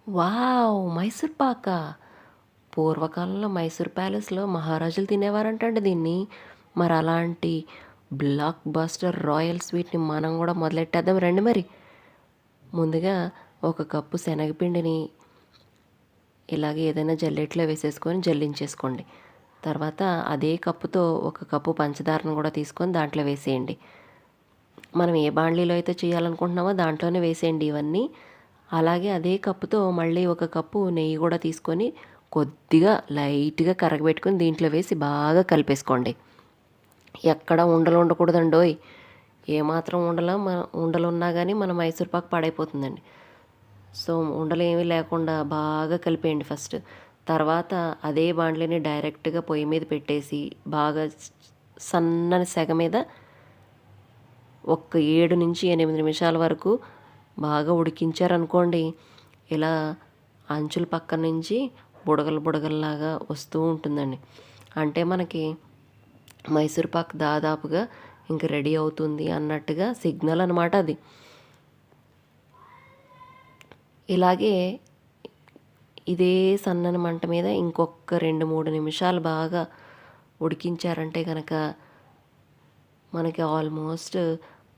Wow! Mysore pak? పూర్వకాలంలో మైసూర్ ప్యాలెస్‌లో మహారాజులు తినేవారంటండి దీన్ని. మరలాంటి బ్లాక్ బస్టర్ రాయల్ స్వీట్‌ని మనం గూడా మొదలెట్టేద్దాం రండి మరి. ముందుగా ఒక కప్పు శనగపిండిని ఇలాగే ఏదైనా జల్లెట్లో వేసేసుకొని జల్లించేసుకోండి. తర్వాత అదే కప్పుతో ఒక కప్పు పంచదారను కూడా తీసుకొని దాంట్లో వేసేయండి. మనం ఏ బాండ్లీలో అయితే చేయాలనుకుంటున్నామో దాంట్లోనే వేసేయండి ఇవన్నీ. అలాగే అదే కప్పుతో మళ్ళీ ఒక కప్పు నెయ్యి కూడా తీసుకొని కొద్దిగా లైట్‌గా కరగబెట్టుకొని దీంట్లో వేసి బాగా కలిపేసుకోండి. ఎక్కడ ఉండలు ఉండకూడదండోయ్! ఏమాత్రం ఉండలున్నా గానీ మన మైసూర్ పాక్ పాడైపోతుందండి. సో, ఉండలేమీ లేకుండా బాగా కలిపేయండి ఫస్ట్. తర్వాత అదే బాండ్లీని డైరెక్ట్‌గా పొయ్యి మీద పెట్టేసి బాగా సన్నని సెగ మీద ఒక 7-8 నిమిషాల వరకు బాగా ఉడికించారనుకోండి, ఇలా అంచుల పక్క నుంచి బుడగలు బుడగల్లాగా వస్తూ ఉంటుందండి. అంటే మనకి మైసూర్ పాక్ దాదాపుగా ఇంక రెడీ అవుతుంది అన్నట్టుగా సిగ్నల్ అనమాట అది. ఇలాగే ఇదే సన్నని మంట మీద ఇంకొక 2-3 నిమిషాలు బాగా ఉడికించారంటే గనక మనకి ఆల్మోస్ట్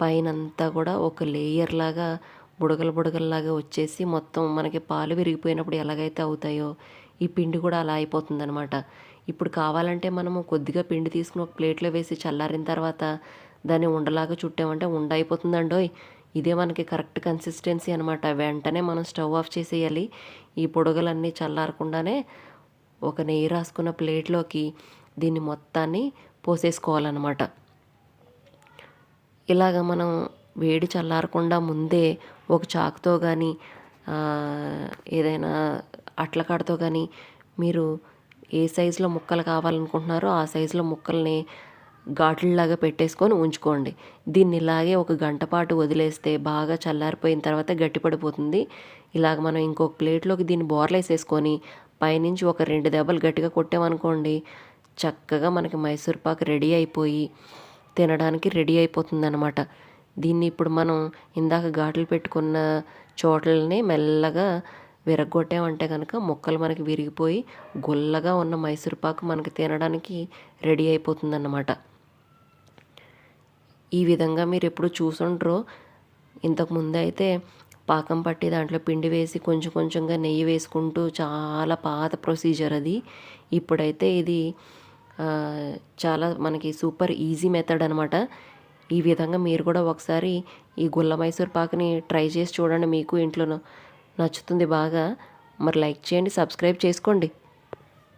పైనంతా కూడా ఒక లేయర్ లాగా బుడగలు వచ్చేసి మొత్తం మనకి పాలు విరిగిపోయినప్పుడు ఎలాగైతే అవుతాయో ఈ పిండి కూడా అలా అయిపోతుందనమాట. ఇప్పుడు కావాలంటే మనము కొద్దిగా పిండి తీసుకుని ఒక ప్లేట్లో వేసి చల్లారిన తర్వాత దాన్ని ఉండలాగా చుట్టామంటే ఉండ అయిపోతుందండోయ్. ఇదే మనకి కరెక్ట్ కన్సిస్టెన్సీ అనమాట. వెంటనే మనం స్టవ్ ఆఫ్ చేసేయాలి. ఈ బుడగలన్నీ చల్లారకుండానే ఒక నెయ్యి రాసుకున్న ప్లేట్లోకి దీన్ని మొత్తాన్ని పోసేసుకోవాలన్నమాట. ఇలాగ మనం వేడి చల్లారకుండా ముందే ఒక చాకుతో కానీ ఏదైనా అట్లకాడతో కానీ మీరు ఏ సైజులో ముక్కలు కావాలనుకుంటున్నారో ఆ సైజులో ముక్కల్ని ఘాట్లలాగా పెట్టేసుకొని ఉంచుకోండి. దీన్ని ఇలాగే ఒక గంట పాటు వదిలేస్తే బాగా చల్లారిపోయిన తర్వాత గట్టిపడిపోతుంది. ఇలాగ మనం ఇంకొక ప్లేట్లోకి దీన్ని బోర్లేసేసుకొని పైనుంచి ఒక 2 దెబ్బలు గట్టిగా కొట్టామనుకోండి, చక్కగా మనకి మైసూర్ పాక్ రెడీ అయిపోయి తినడానికి రెడీ అయిపోతుందనమాట. దీన్ని ఇప్పుడు మనం ఇందాక ఘాట్లు పెట్టుకున్న చోట్లని మెల్లగా విరగ్గొట్టామంటే కనుక ముక్కలు మనకి విరిగిపోయి గుల్లగా ఉన్న మైసూర్ పాకు మనకి తినడానికి రెడీ అయిపోతుందన్నమాట. ఈ విధంగా మీరు ఎప్పుడు చూసుండ్రో. ఇంతకుముందు అయితే పాకం పట్టి దాంట్లో పిండి వేసి కొంచెం కొంచెంగా నెయ్యి వేసుకుంటూ చాలా పాత ప్రొసీజర్ అది. ఇప్పుడైతే ఇది చాలా మనకి సూపర్ ఈజీ మెథడ్ అనమాట. ఈ విధంగా మీరు కూడా ఒకసారి ఈ గుల్ల మైసూర్ పాకుని ట్రై చేసి చూడండి. మీకు ఇంట్లో నచ్చుతుంది బాగా. మరి లైక్ చేయండి, సబ్స్క్రైబ్ చేసుకోండి.